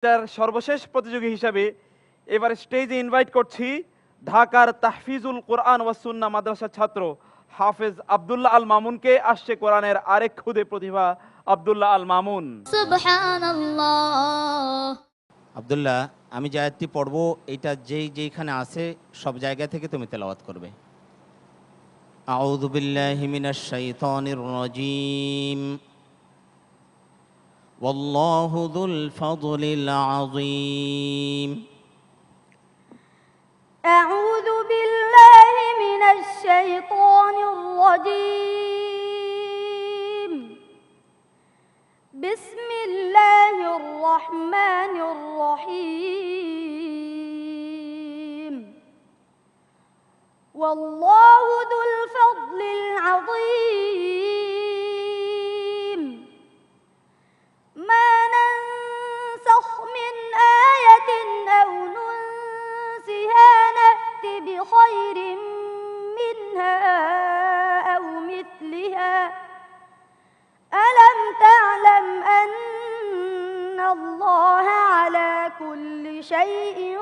তার সর্বশেষ প্রতিযোগী হিসাবে এবার স্টেজে ইনভাইট করছি ঢাকার তাহফিজুল কোরআন ওয়াস সুন্নাহ মাদ্রাসার ছাত্র হাফেজ আব্দুল্লাহ আল মামুনকে। আসছে কোরআনের আরেক খুদে প্রতিভা আব্দুল্লাহ আল মামুন। সুবহানাল্লাহ। আব্দুল্লাহ, আমি যে আয়াতটি পড়ব এটা যেইখানে আছে সব জায়গা থেকে তুমি তেলাওয়াত করবে। আউযু বিল্লাহি মিনাশ শাইতানির রাজীম। ওয়াল্লাহু যুল ফাদলিল আযীম। আউযু বিল্লাহি মিনাশ শাইতানির রাজীম। বিসমিল্লাহির রহমানির রহিম। ওয়াল্লাহু যুল ফাদলিল আযীম। মা নানসাখ মিন আয়াতিন আও নুনসিহা না'তি বিখায়রিন মিনহা আও মিথলিহা। আলাম তা'লাম আন্নাল্লাহা আলা কুল্লি শাইইন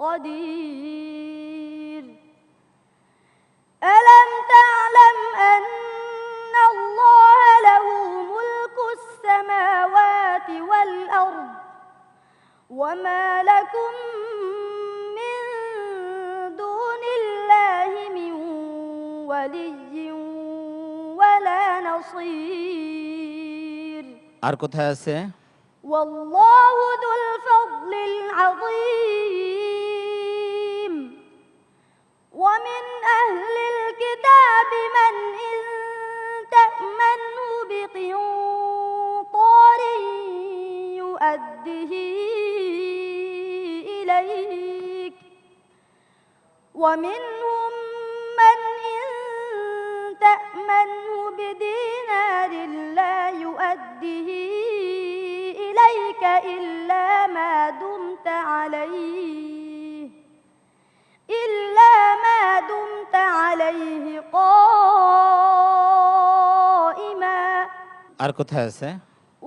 কাদির। ألم تعلم أن الله له ملك السماوات والأرض وما لكم من دون الله من ولي ولا نصير। আর কোথায় আছে? والله ذو الفضل العظيم. ومن أهل الكتاب من إن تأمنه بقنطار يؤده إليك ومنهم من إن تأمنه بدينار لا يؤده إليك إلا ما دمت عليه قائما। আর কোথায় আছে?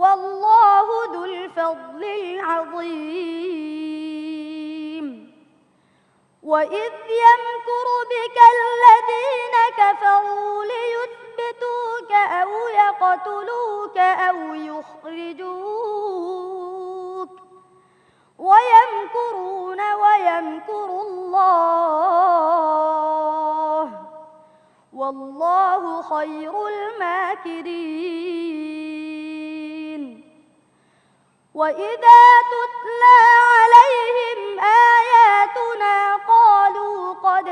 والله ذو الفضل العظيم. وإذ يمكر بك الذين كفروا ليثبتوك أو يقتلوك أو يخرجوك ويمكرون ويمكر الله والله خير الماكرين. وإذا تتلى عليهم آياتنا قالوا قد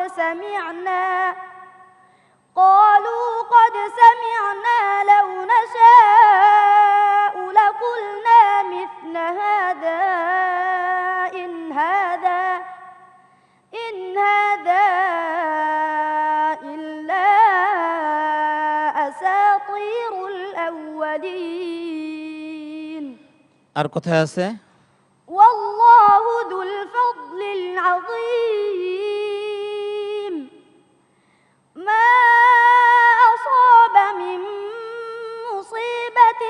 سمعنا لو نشاء لقلنا مثل هذا إن هذا إلا أساطير الأولين. আর কোথায় আছে? والله ذو الفضل العظيم. ما أصاب من مصيبة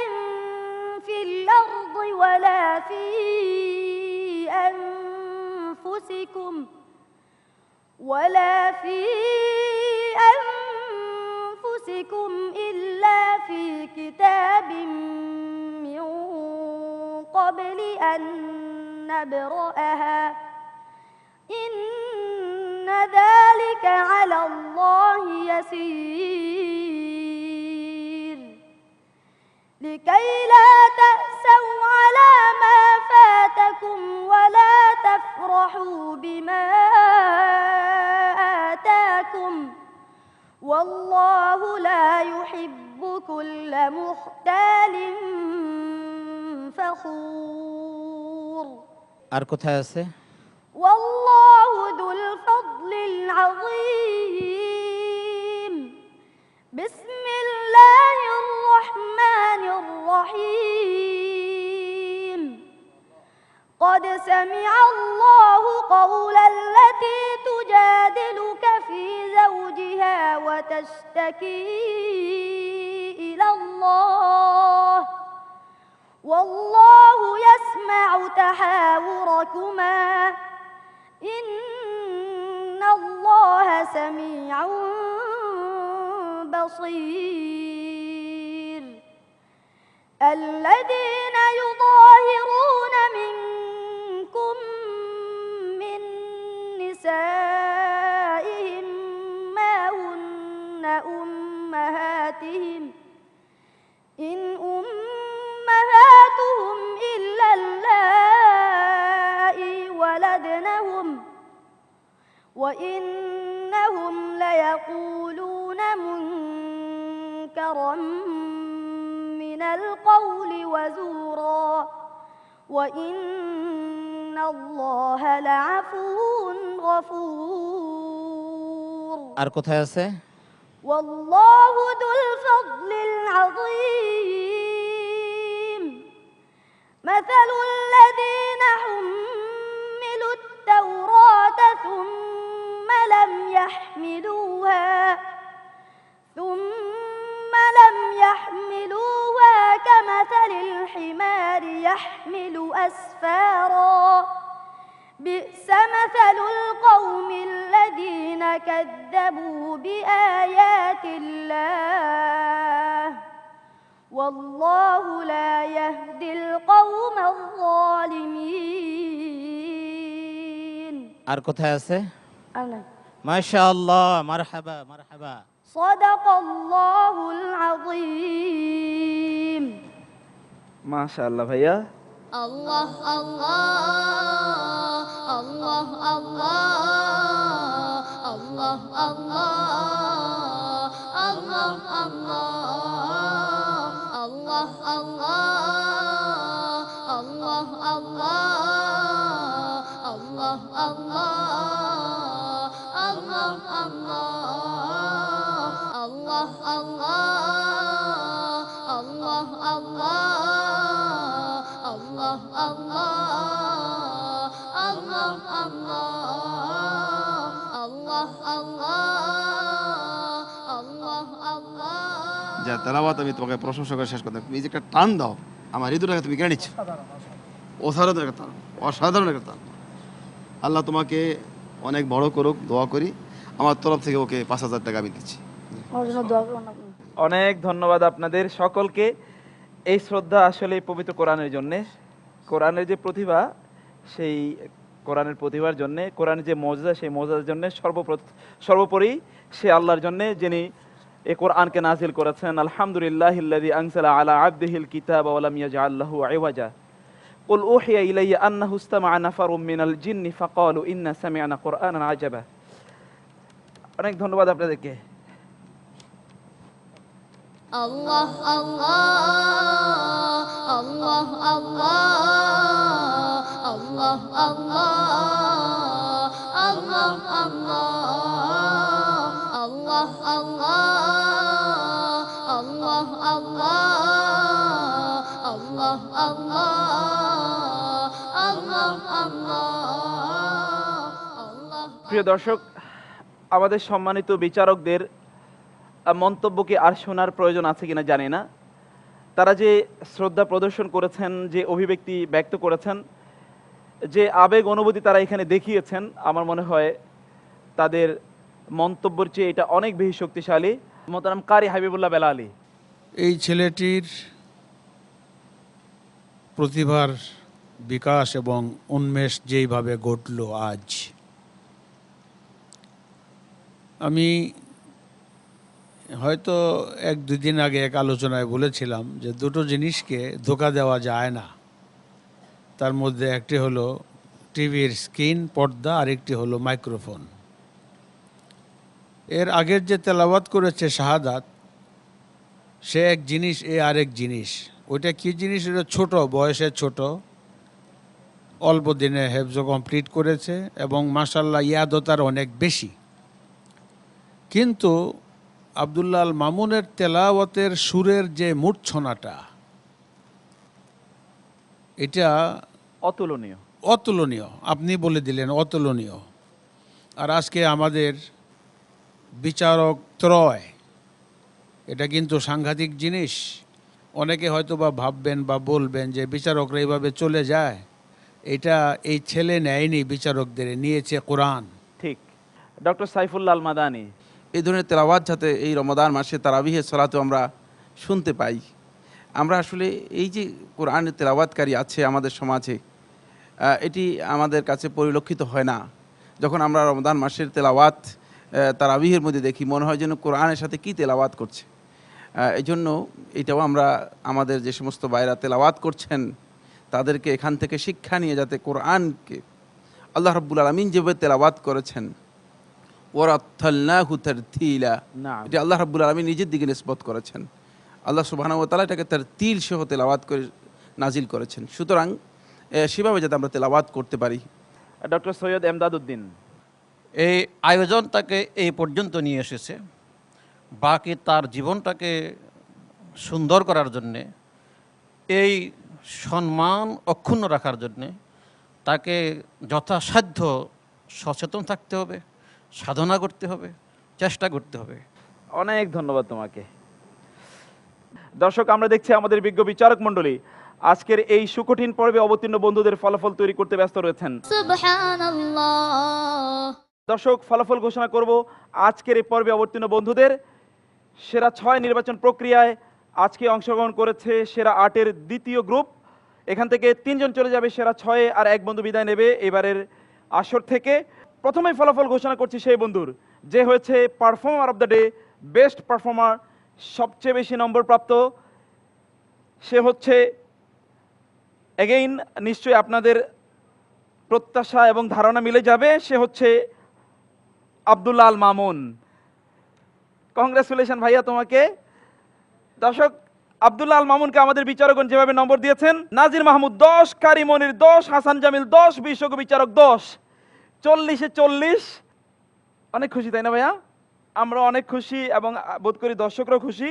في الأرض ولا في أنفسكم إلا في كتاب من قبل أن نبرأها إن ذلك على الله يسير. لكي لا تأسوا على ما فاتكم ولا تفرحوا بما آتاكم والله لا يحب كل مختال فخور. আর কোথায় আছে? والله ذو الفضل العظيم. بسم الله الرحمن الرحيم. قد سمع الله قول التي تجادلك في زوجها وتشتكي إلى الله والله يسمع تحاوركما إن الله سميع بصير الذين يظاهرون منكم من نسائهم ما هن أمهاتهم إن أمهاتهم إلا اللائي ولدنهم وإنهم ليقولون منكرا من القول وزورا وإن الله لعفو غفور আর কোথায় আছে? والله ذو الفضل العظيم مثل الذين حملوا التوراة ثم لم يحملوها كمثل الحمار يحمل أسفارا بئس مثل القوم الذين كذبوا بآيات الله والله لا يهدي القوم الظالمين আর কোথায় আছে? أنا মাশাআল্লাহ, মারহাবা মারহাবা। صدق الله العظيم মাশাআল্লাহ ভাইয়া। الله الله الله الله الله الله الله الله الله الله যা তেলাওয়াত আমি তোমাকে প্রশংসা করে শেষ করতে, তুমি যে একটা টান দাও আমার হৃদয়টাকে তুমি কেড়ে নিচ্ছ। অসাধারণ একটা টান, অসাধারণ একটা টান। আল্লাহ তোমাকে অনেক বড় করুক, দোয়া করি। আমার তরফ থেকে ওকে 5,000 টাকা আমি দিচ্ছি। অনেক ধন্যবাদ আপনাদের সকলকে। এই শ্রদ্ধা আসলে পবিত্র কোরআনের জন্যে, কোরআনের যে প্রতিভা, সেই কোরআনের প্রতিভার জন্যে, কোরআনের যে মজা, সেই মজার জন্যে সর্বোপরি সে আল্লাহর জন্যে যিনি এই কোরআনকে নাজিল করেছেন। আলহামদুলিল্লাহিল্লাযী আনজালা আলা আবদিহিল কিতাবা ওয়া লাম ইয়াজআল লাহু ইওয়াজা। কুল উহিয়া ইলাইয়া আন্নাহু ইসতামা'a নাফারুম মিনাল জিন্নি ফাকালু ইন্না সামি'না কুরআনান আজাবা। অনেক ধন্যবাদ আপনাদেরকে। الله الله الله الله الله الله الله الله الله প্রিয় দর্শক, আমাদের সম্মানিত বিচারকদের মন্তব্য কি আর শোনার প্রয়োজন আছে কিনা জানি না। তারা যে শ্রদ্ধা প্রদর্শন করেছেন, যে অভিব্যক্তি ব্যক্ত করেছেন, যে আবেগ অনুভূতি তারা এখানে দেখিয়েছেন, আমার মনে হয় তাদের মন্তব্যের চেয়ে এটা অনেক বেশি শক্তিশালী। মোহতারাম কারি হাবিবুল্লাহ বেলালী, এই ছেলেটির প্রতিভার বিকাশ এবং উন্মেষ যেইভাবে ঘটল আজ, আমি হয়তো 1-2 দিন আগে এক আলোচনায় বলেছিলাম যে দুটো জিনিসকে ধোঁকা দেওয়া যায় না। তার মধ্যে একটি হলো টিভির স্ক্রিন, পর্দা, আর একটি হলো মাইক্রোফোন। এর আগের যে তেলাওয়াত করেছে শাহাদাত, সে এক জিনিস, এ আরেক জিনিস। ওইটা কি জিনিস? এটা ছোট বয়সে, ছোট, অল্প দিনে হেফজ কমপ্লিট করেছে এবং মাশাআল্লাহ ইয়াদতার অনেক বেশি। কিন্তু আব্দুল্লাহ আল মামুনের তেলাওয়াতের সুরের যে মূর্ছনাটা, এটা অতুলনীয়, অতুলনীয়। আপনি বলে দিলেন অতুলনীয়। আর আজকে আমাদের বিচারক ত্রয়, এটা কিন্তু সাংঘাতিক জিনিস। অনেকে হয়তো বা ভাববেন বা বলবেন যে বিচারকরা এইভাবে চলে যায়, এটা এই ছেলে নেয়নি, বিচারকদের নিয়েছে কোরআন। ঠিক। ডক্টর সাইফুল্লাহ আল মাদানী। এই ধরনের তেলাওয়াত যাতে এই রমাদান মাসে তারাবিহের সালাতেও আমরা শুনতে পাই। আমরা আসলে এই যে কোরআনের তেলাওয়াতকারী আছে আমাদের সমাজে, এটি আমাদের কাছে পরিলক্ষিত হয় না। যখন আমরা রমাদান মাসের তেলাওয়াত তারাবিহের মধ্যে দেখি, মনে হয় যেন কোরআনের সাথে কি তেলাওয়াত করছে। এই জন্য এটাও আমরা আমাদের যে সমস্ত ভাইরা তেলাওয়াত করছেন তাদেরকে এখান থেকে শিক্ষা নিয়ে যাতে কোরআনকে আল্লাহ রাব্বুল আলামিন যেভাবে তেলাওয়াত করেছেন, ওয়ারাত্তালনাহু তারতিলা, নাম। এটা আল্লাহ রাব্বুল আলামিন নিজের দিকে নিসবত করেছেন। আল্লাহ সুবহানাহু ওয়া তাআলা এটাকে তারতিল সহ তেলাওয়াত করে নাজিল করেছেন। সুতরাং সেভাবে যাতে আমরা তেলাওয়াত করতে পারি। ডক্টর সৈয়দ এমদাদ উদ্দিন। এই আয়োজন তাকে এই পর্যন্ত নিয়ে এসেছে, বাকি তার জীবনটাকে সুন্দর করার জন্যে, এই সম্মান অক্ষুণ্ণ রাখার জন্যে তাকে যথাসাধ্য সচেতন থাকতে হবে, সাধনা করতে হবে, চেষ্টা করতে হবে। অনেক ধন্যবাদ তোমাকে। দর্শক, আমরা দেখছি আমাদের বিজ্ঞ বিচারক মণ্ডলী আজকের এই সুকঠিন পর্বে অবতীর্ণ বন্ধুদের ফলাফল তৈরি করতে ব্যস্ত রয়েছেন। সুবহানাল্লাহ। দর্শক, ফলাফল ঘোষণা করব আজকের এই পর্বে অবতীর্ণ বন্ধুদের। সেরা 6 নির্বাচন প্রক্রিয়ায় আজকে অংশগ্রহণ করেছে সেরা 8-এর দ্বিতীয় গ্রুপ। এখান থেকে 3 জন চলে যাবে সেরা 6-এ, আর 1 বন্ধু বিদায় নেবে এবারের আসর থেকে। প্রথমেই ফলাফল ঘোষণা করছি সেই বন্ধুর যে হয়েছে performer of the day, best performer, সবচেয়ে বেশি নম্বর প্রাপ্ত। সে হচ্ছে এগেইন নিশ্চয়ই আপনাদের প্রত্যাশা এবং ধারণা মিলে যাবে, সে হচ্ছে আব্দুল্লাহ আল মামুন। কংগ্রেচুলেশন ভাইয়া তোমাকে। দর্শক, আব্দুল্লাহ আল মামুনকে আমাদের বিচারকগণ যেভাবে নম্বর দিয়েছেন, নাজির মাহমুদ 10, কারি মনির 10, হাসান জামিল 10, বিশ্বজ্ঞ বিচারক 10, 40-এ 40। অনেক খুশি তাই না ভাইয়া? আমরা অনেক খুশি এবং বোধ করি দর্শকরাও খুশি।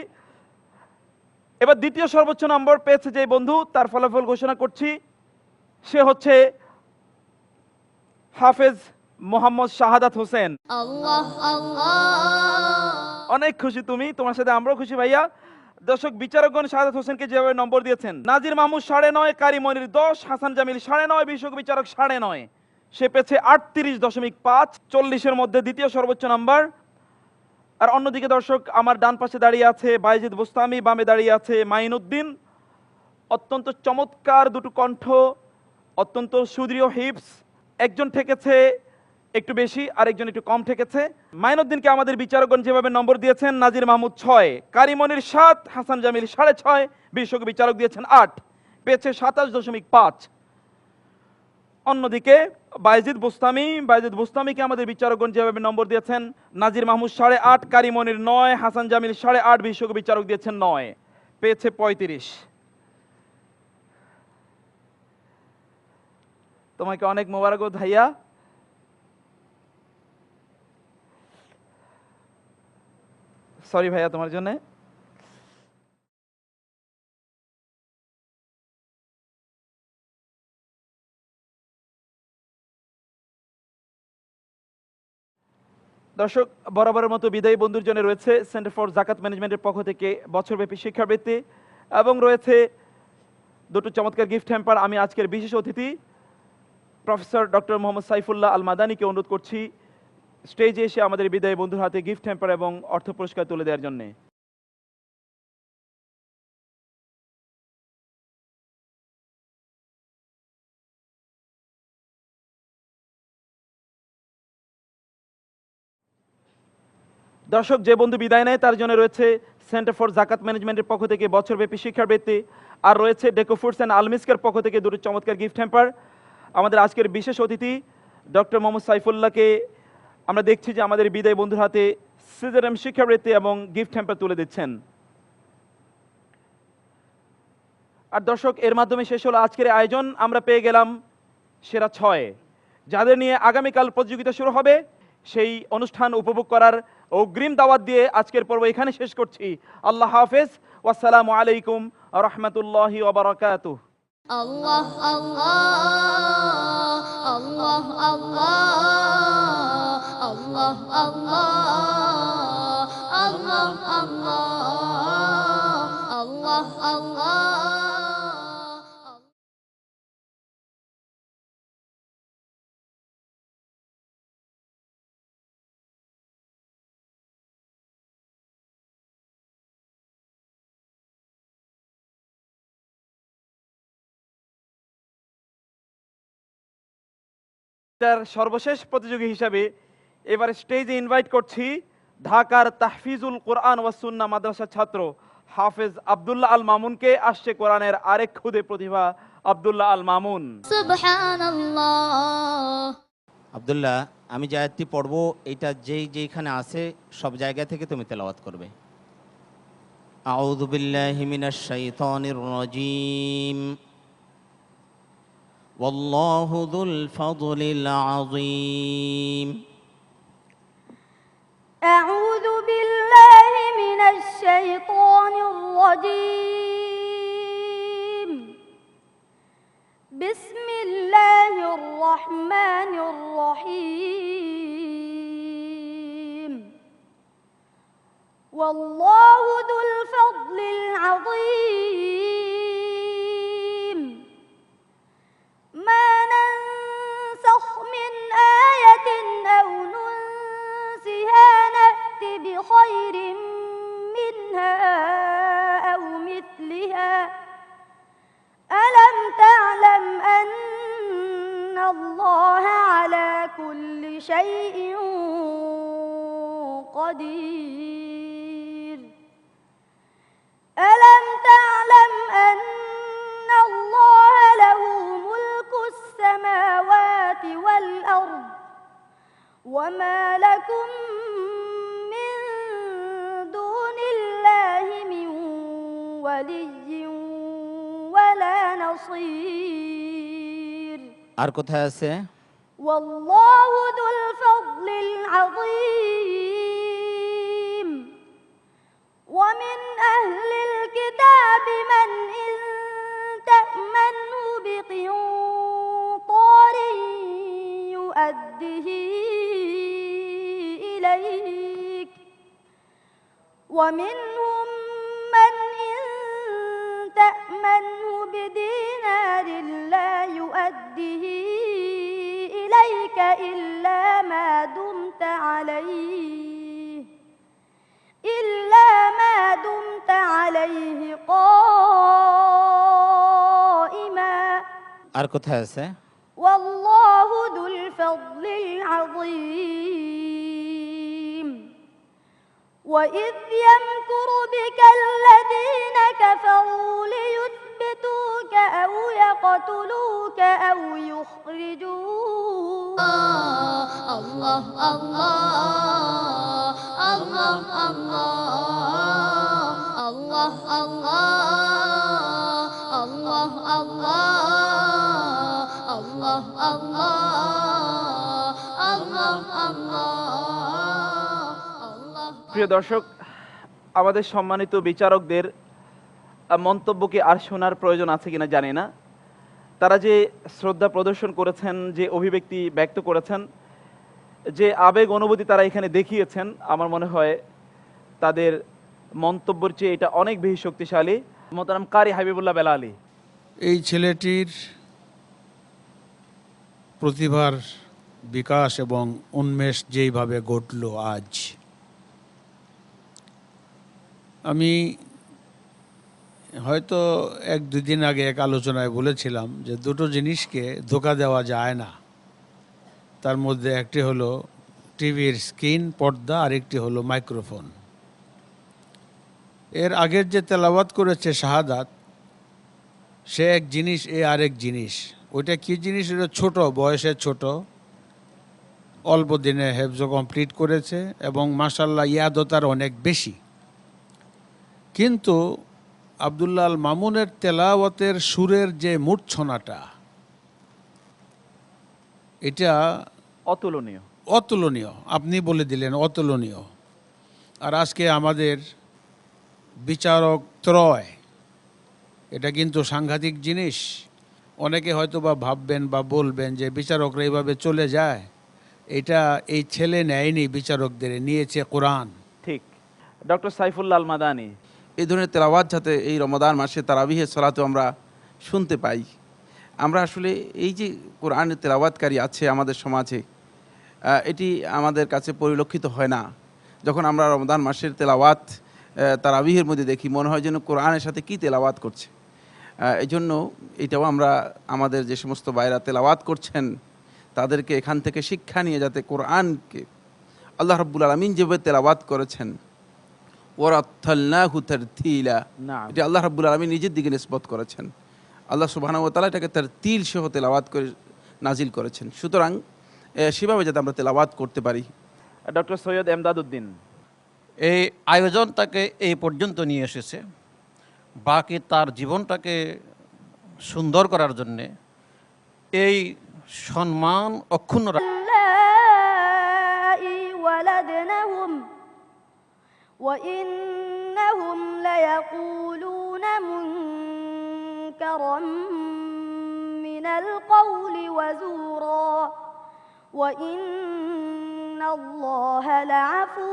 এবার দ্বিতীয় সর্বোচ্চ নম্বর পেয়েছে যে বন্ধু, তার ফলাফল ঘোষণা করছি। সে হচ্ছে হাফেজ মোহাম্মদ শাহাদাত হোসেন। আল্লাহ আল্লাহ। অনেক খুশি তুমি, তোমার সাথে আমরাও খুশি ভাইয়া। দর্শক, বিচারকগণ শাহাদাত হোসেনকে যেভাবে নম্বর দিয়েছেন, নাজির মাহমুদ 9.5, কারি মনির 10, হাসান জামিল 9.5, বিশ্বজ্ঞ বিচারক 9.5, সে পেয়েছে 38.5, 40-এর মধ্যে দ্বিতীয় সর্বোচ্চ নাম্বার। আর অন্যদিকে দর্শক, আমার ডান পাশে দাঁড়িয়ে আছে বাইজিদ বুস্তামি, বামে দাঁড়িয়ে আছে মাইনুদ্দিন। অত্যন্ত চমৎকার দুটো কণ্ঠ, অত্যন্ত সুদৃঢ় হিপস। একজন ঠেকেছে একটু বেশি, আরেকজন একটু কম ঠেকেছে। মাইনুদ্দিনকে আমাদের বিচারকগণ যেভাবে নম্বর দিয়েছেন, নাজির মাহমুদ 6, কারি মনির 7, হাসান জামিল 6.5, বিশ্বজ্ঞ বিচারক দিয়েছেন 8, পেয়েছে 27.5। অন্যদিকে বাইজিদ বুস্তামিকে আমাদের বিচারকগণ যেভাবে নম্বর দিয়েছেন, নাজির মাহমুদ 8.5, কারি মনির 9, হাসান জামিল 8.5, বিশ্বজ্ঞ বিচারক দিয়েছেন 9, পেয়েছে 35। তোমাকে অনেক মোবারকবাদ ভাইয়া। সরি ভাইয়া তোমার জন্য। দর্শক, বরাবরের মতো বিদায়ী বন্ধুর জন্য রয়েছে সেন্টার ফর জাকাত ম্যানেজমেন্টের পক্ষ থেকে বছরব্যাপী শিক্ষাবৃত্তি এবং রয়েছে দুটো চমৎকার গিফট হ্যাম্পার। আমি আজকের বিশেষ অতিথি প্রফেসর ডক্টর মোহাম্মদ সাইফুল্লাহ আল মাদানীকে অনুরোধ করছি স্টেজে এসে আমাদের বিদায়ী বন্ধুর হাতে গিফট হ্যাম্পার এবং অর্থ পুরস্কার তুলে দেওয়ার জন্য। দর্শক, যে বন্ধু বিদায় নেয় তার জন্য রয়েছে সেন্টার ফর জাকাত ম্যানেজমেন্টের পক্ষ থেকে বছরব্যাপী শিক্ষাবৃত্তি, আর রয়েছে ডেকো ফুডস অ্যান্ড আলমিস্কের পক্ষ থেকে দুটো চমৎকার গিফট হ্যাম্পার। আমাদের আজকের বিশেষ অতিথি ডক্টর মোহাম্মদ সাইফুল্লাহকে আমরা দেখছি যে আমাদের বিদায়ী বন্ধুর হাতে সিজারএম শিক্ষাবৃত্তি এবং গিফট হ্যাম্পার তুলে দিচ্ছেন। আর দর্শক, এর মাধ্যমে শেষ হলো আজকের আয়োজন। আমরা পেয়ে গেলাম সেরা 6, যাদের নিয়ে আগামীকাল প্রতিযোগিতা শুরু হবে। সেই অনুষ্ঠান উপভোগ করার অগ্রিম দাওয়াত দিয়ে আজকের পর্ব এখানে শেষ করছি। আল্লাহ হাফেজ, ওয়াসসালামু আলাইকুম ওয়া রাহমাতুল্লাহি ওয়া বারাকাতুহু। আল্লাহ আল্লাহ আল্লাহ আল্লাহ আল্লাহ আল্লাহ আল্লাহ আল্লাহ আল্লাহ Allah, Allah. তার সর্বশেষ প্রতিযোগী হিসাবে এবার স্টেজে ইনভাইট করছি ঢাকার তাহফিজুল কোরআন ওয়াস সুন্নাহ মাদ্রাসার ছাত্র হাফেজ আব্দুল্লাহ আল মামুনকে। আসছে কোরআনের আরেক খুদে প্রতিভা আব্দুল্লাহ আল মামুন। Subhanallah. আব্দুল্লাহ, আমি যে আয়াতটি পড়বো এটা যেইখানে আছে সব জায়গা থেকে তুমি তেলাওয়াত করবে। আউযু বিল্লাহি মিনাশ শাইতানির রাজীম। ওয়াল্লাহু যুল ফাদলিল আযীম। أعوذ بالله من الشيطان الرجيم. بسم الله الرحمن الرحيم. والله ذو الفضل العظيم. ما ننسخ من آية أو ننسها نأت بخير منها أو مثلها. ألم تعلم أن الله على كل شيء قدير. ألم تعلم أن الله له ملك السماوات والأرض وما لكم من دون الله من ولي ولا نصير. আর কোথায় আছে? والله ذو الفضل العظيم. ومن أهل الكتاب من إن تأمنه بقنطار يؤده إليك ومنهم من إن تأمنه بدينار لا يؤده إليك إلا ما دمت عليه قائما. আর কোথায় আছে? والله ذو الفضل العظيم. وإذ يمكر بك الذين كفروا ليثبتوك أو يقتلوك أو يخرجوك. Allah, Allah. Allah, Allah. Allah, Allah. Allah, Allah. Allah, Allah. Allah, Allah. প্রিয় দর্শক, আমাদের সম্মানিত বিচারকদের মন্তব্য কি আর শোনার প্রয়োজন আছে কিনা জানি না। তারা যে শ্রদ্ধা প্রদর্শন করেছেন, যে অভিব্যক্তি ব্যক্ত করেছেন, যে আবেগ অনুভূতি তারা এখানে দেখিয়েছেন, আমার মনে হয় তাদের মন্তব্যের চেয়ে এটা অনেক বেশি শক্তিশালী। মোহতারাম কারি হাবিবুল্লাহ বেলালী, এই ছেলেটির প্রতিভার বিকাশ এবং উন্মেষ যেইভাবে ঘটল আজ, আমি হয়তো 1-2 দিন আগে এক আলোচনায় বলেছিলাম যে দুটো জিনিসকে ধোঁকা দেওয়া যায় না। তার মধ্যে একটি হলো টিভির স্ক্রিন পর্দা, আরেকটি হলো মাইক্রোফোন। এর আগের যে তেলাওয়াত করেছে শাহাদাত, সে এক জিনিস, এ আরেক জিনিস। ওইটা কি জিনিস? এটা ছোট, বয়সে ছোট, অল্প দিনে হেফজ কমপ্লিট করেছে এবং মাশাআল্লাহ ইয়াদতার অনেক বেশি। কিন্তু আব্দুল্লাহ আল মামুনের তেলাওয়াতের সুরের যে মূর্ছনাটা, এটা অতুলনীয়। অতুলনীয়। আপনি বলে দিলেন অতুলনীয়। আর আজকে আমাদের বিচারক ত্রয়, এটা কিন্তু সাংঘাতিক জিনিস। অনেকে হয়তো বা ভাববেন বা বলবেন যে বিচারকরা এইভাবে চলে যায়। এটা এই ছেলে নেয়নি, বিচারকদের নিয়েছে কোরআন। ঠিক। ডক্টর সাইফুল্লাহ আল মাদানী, এই ধরনের তেলাওয়াত যাতে এই রমাদান মাসে তারাবিহের সালাতে আমরা শুনতে পাই। আমরা আসলে এই যে কোরআনের তেলাওয়াতকারী আছে আমাদের সমাজে, এটি আমাদের কাছে পরিলক্ষিত হয় না। যখন আমরা রমজান মাসের তেলাওয়াত তারাবিহের মধ্যে দেখি, মনে হয় যেন কোরআনের সাথে কি তেলাওয়াত করছে। এই জন্য এটাও আমরা আমাদের যে সমস্ত ভাইরা তেলাওয়াত করছেন তাদেরকে এখান থেকে শিক্ষা নিয়ে যাতে কোরআনকে আল্লাহ রাব্বুল আলামিন যেভাবে তেলাওয়াত করেছেন, ওয়ারাত্তালনাহু তারতিলা, নাম। এটা আল্লাহ রাব্বুল আলামিন নিজের দিকে নিসবত করেছেন। আল্লাহ সুবহানাহু ওয়া তাআলা এটাকে তারতিল সহ তেলাওয়াত করে নাজিল করেছেন। সুতরাং সেভাবে যাতে আমরা তেলাওয়াত করতে পারি। ডক্টর সৈয়দ এমদাদ উদ্দিন। এই আয়োজন তাকে এই পর্যন্ত নিয়ে এসেছে, বাকি তার জীবনটাকে সুন্দর করার জন্যে এই সম্মান অক্ষুণ্ণ اللائي ولدنهم وإنهم ليقولون منكرا من القول وزورا وإن الله لعفو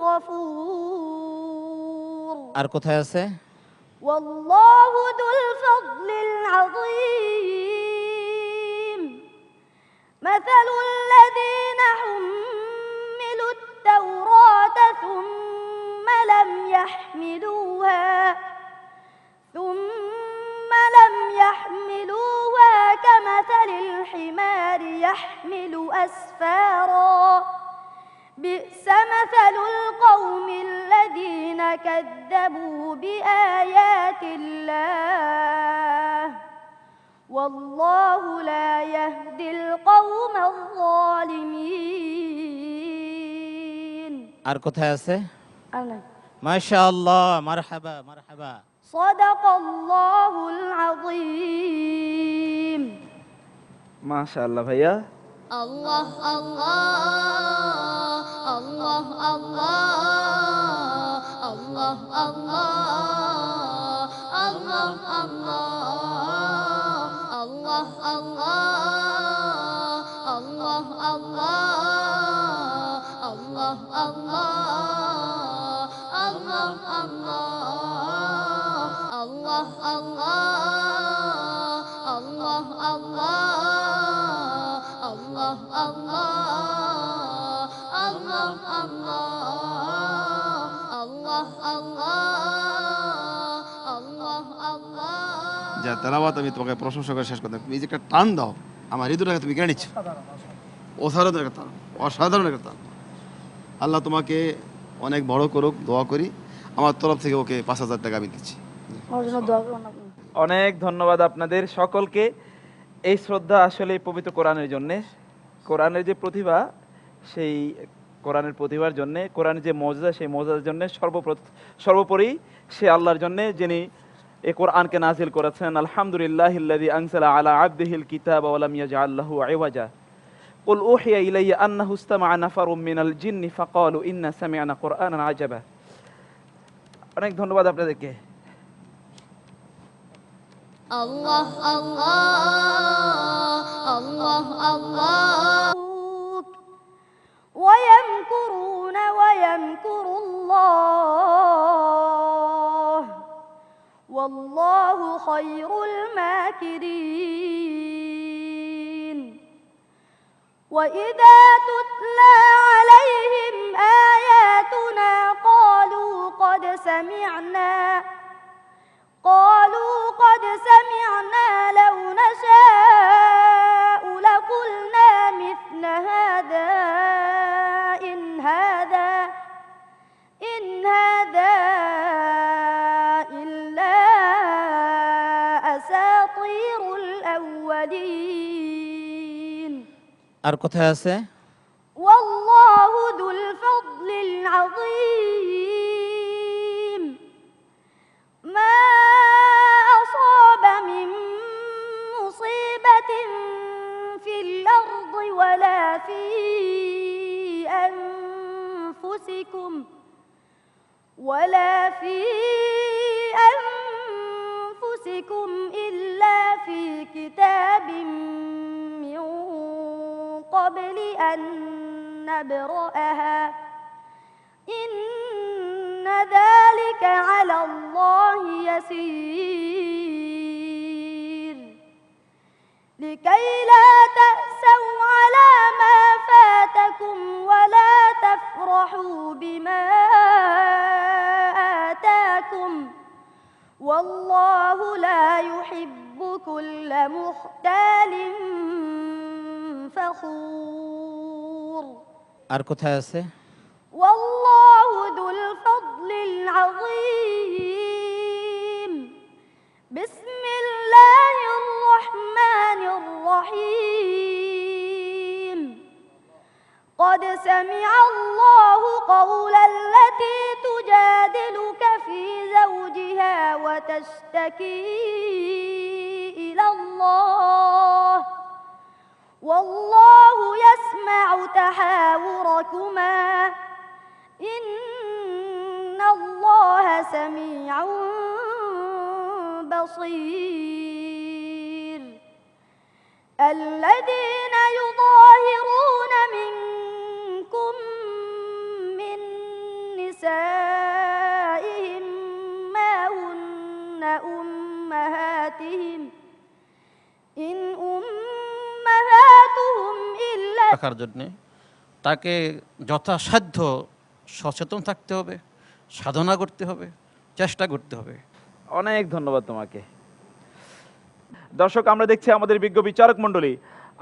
غفور আর কোথায় আছে? والله ذو الفضل العظيم مثل الذين حملوا التوراة ثم لم يحملوها كمثل الحمار يحمل أسفارا بئس مثل القوم الذين كذبوا بآيات الله والله لا يهدي القوم الظالمين আর কোথায় আছে? أنا মাশাআল্লাহ, মারহাবা মারহাবা। صدق الله العظيم মাশাআল্লাহ ভাইয়া। الله الله الله الله الله الله الله الله الله الله যা তেলাওয়াত আমি তোমাকে প্রশংসা করে শেষ করতে, এই যে একটা টান দাও আমার হৃদয়টাকে তুমি কেড়ে নিচ্ছ, অসাধারণ একটা টান, অসাধারণ একটা টান। আল্লাহ তোমাকে অনেক বড় করুক, দোয়া করি। আমার তরফ থেকে ওকে 5,000 টাকা আমি দিচ্ছি। অনেক ধন্যবাদ আপনাদের সকলকে। এই শ্রদ্ধা আসলে পবিত্র কোরআনের জন্যে, কোরআনের যে প্রতিভা, সেই কোরআনের প্রতিভার জন্যে, কোরআনের যে মজা, সেই মজার জন্যে সর্বোপরি সে আল্লাহর জন্যে যিনি এই কোরআনকে নাজিল করেছেন। আলহামদুলিল্লাহিল্লাযী আনজালা আলা আবদিহিল কিতাবা ওয়া লাম ইয়াজআল লাহু ইওয়াজা কুল উহিয়া ইলাইয়া আন্নাহু ইসতামা'a নাফারুম মিনাল জিন্নি ফাকালু ইন্না সামি'না কুরআনান আজাবা। অনেক ধন্যবাদ আপনাদেরকে। الله الله الله الله ويمكرون ويمكر الله والله خير الماكرين وإذا تتلى عليهم آياتنا قالوا قد سمعنا لو نشاء لقلنا مثل هذا إن هذا إلا أساطير الأولين আর কোথায় আছে? والله ذو الفضل العظيم ما أصاب من مصيبة في الأرض ولا في أنفسكم إلا في كتاب من قبل أن نبرأها إن ذلك ذلك على الله يسير لكي لا تأسوا على ما فاتكم ولا تفرحوا بما آتاكم والله لا يحب كل مختال فخور আর কোথায় আছে? والله ذو الفضل العظيم بسم الله الرحمن الرحيم قد سمع الله قول التي تجادلك في زوجها وتشتكي إلى الله والله يسمع تحاوركما إن الله سميع بصير الذين يظاهرون منكم من نسائهم ما هن أمهاتهم إن أمهاتهم إلا রাখার জন্যে তাকে যথাসাধ্য সচেতন থাকতে হবে, সাধনা করতে হবে, চেষ্টা করতে হবে। অনেক ধন্যবাদ তোমাকে। দর্শক, আমরা দেখছি আমাদের বিজ্ঞ বিচারক মণ্ডলী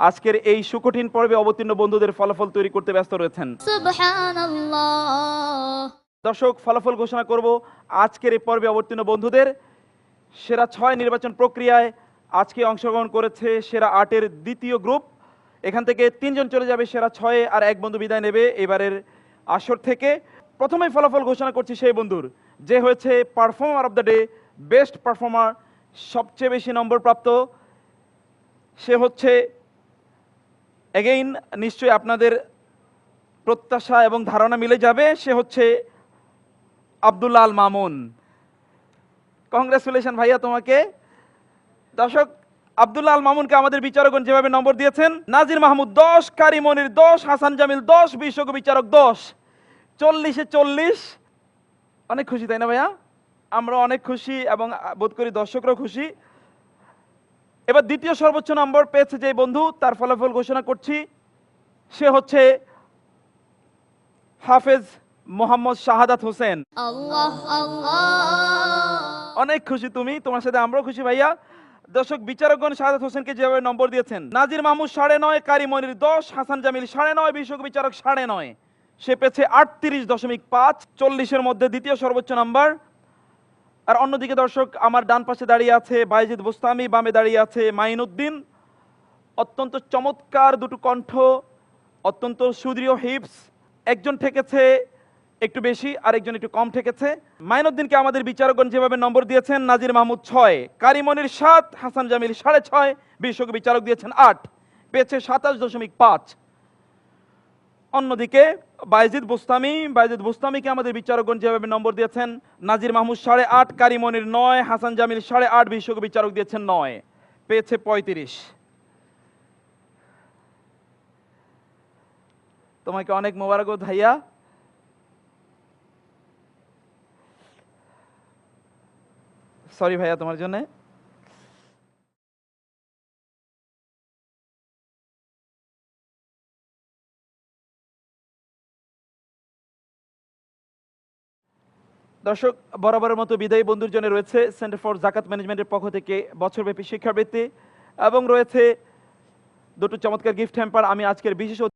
আজকের এই সুকঠিন পর্বে অবতীর্ণ বন্ধুদের ফলাফল তৈরি করতে ব্যস্ত রয়েছেন। সুবহানাল্লাহ। দর্শক, ফলাফল ঘোষণা করব আজকের এই পর্বে অবতীর্ণ বন্ধুদের। সেরা 6 নির্বাচন প্রক্রিয়ায় আজকে অংশগ্রহণ করেছে সেরা 8-এর দ্বিতীয় গ্রুপ। এখান থেকে 3 জন চলে যাবে সেরা 6-এ, আর 1 বন্ধু বিদায় নেবে এবারের আসর থেকে। প্রথমেই ফলাফল ঘোষণা করছি সেই বন্ধুর যে হয়েছে performer of the day, best performer, সবচেয়ে বেশি নম্বর প্রাপ্ত। সে হচ্ছে এগেইন নিশ্চয়ই আপনাদের প্রত্যাশা এবং ধারণা মিলে যাবে, সে হচ্ছে আব্দুল্লাহ আল মামুন। কংগ্রেচুলেশন ভাইয়া তোমাকে। দর্শক, আব্দুল্লাহ আল মামুনকে আমাদের বিচারকগণ যেভাবে নম্বর দিয়েছেন, নাজির মাহমুদ 10, কারি মনির 10, হাসান জামিল 10, বিশ্বজ্ঞ বিচারক 10, 40-এ 40। অনেক খুশি তাই না ভাইয়া? আমরা অনেক খুশি এবং বোধ করি দর্শকরাও খুশি। এবার দ্বিতীয় সর্বোচ্চ নম্বর পেয়েছে যে বন্ধু, তার ফলাফল ঘোষণা করছি। সে হচ্ছে হাফেজ মোহাম্মদ শাহাদাত হোসেন। আল্লাহ আল্লাহ। অনেক খুশি তুমি, তোমার সাথে আমরাও খুশি ভাইয়া। দর্শক, বিচারকগণ শাহাদাত হোসেনকে যেভাবে নম্বর দিয়েছেন, নাজির মাহমুদ 9.5, কারি মনির 10, হাসান জামিল 9.5, বিশ্বজ্ঞ বিচারক 9.5, সে পেয়েছে 38.5, 40-এর মধ্যে দ্বিতীয় সর্বোচ্চ নাম্বার। আর অন্যদিকে দর্শক, আমার ডান পাশে দাঁড়িয়ে আছে বাইজিদ বুস্তামি, বামে দাঁড়িয়ে আছে মাইনুদ্দিন। অত্যন্ত চমৎকার দুটো কণ্ঠ, অত্যন্ত সুদৃঢ় হিপস। একজন ঠেকেছে একটু বেশি, আরেকজন একটু কম ঠেকেছে। মাইনুদ্দিনকে আমাদের বিচারকগণ যেভাবে নম্বর দিয়েছেন, নাজির মাহমুদ 6, কারি মনির 7, হাসান জামিল 6.5, বিশ্বজ্ঞ বিচারক দিয়েছেন 8, পেয়েছে 27.5। অন্যদিকে বাইজিদ বুস্তামিকে আমাদের বিচারকগণ যেভাবে নম্বর দিয়েছেন, নাজির মাহমুদ 8.5, কারি মনির 9, হাসান জামিল 8.5, বিশ্বজ্ঞ বিচারক দিয়েছেন 9, পেয়েছে 35। তোমাকে অনেক মোবারকবাদ ভাইয়া। সরি ভাইয়া তোমার জন্য। দর্শক, বরাবরের মতো বিদায়ী বন্ধুর জন্য রয়েছে সেন্টার ফর জাকাত ম্যানেজমেন্টের পক্ষ থেকে বছরব্যাপী শিক্ষাবৃত্তি এবং রয়েছে দুটো চমৎকার গিফট হ্যাম্পার। আমি আজকের বিশেষ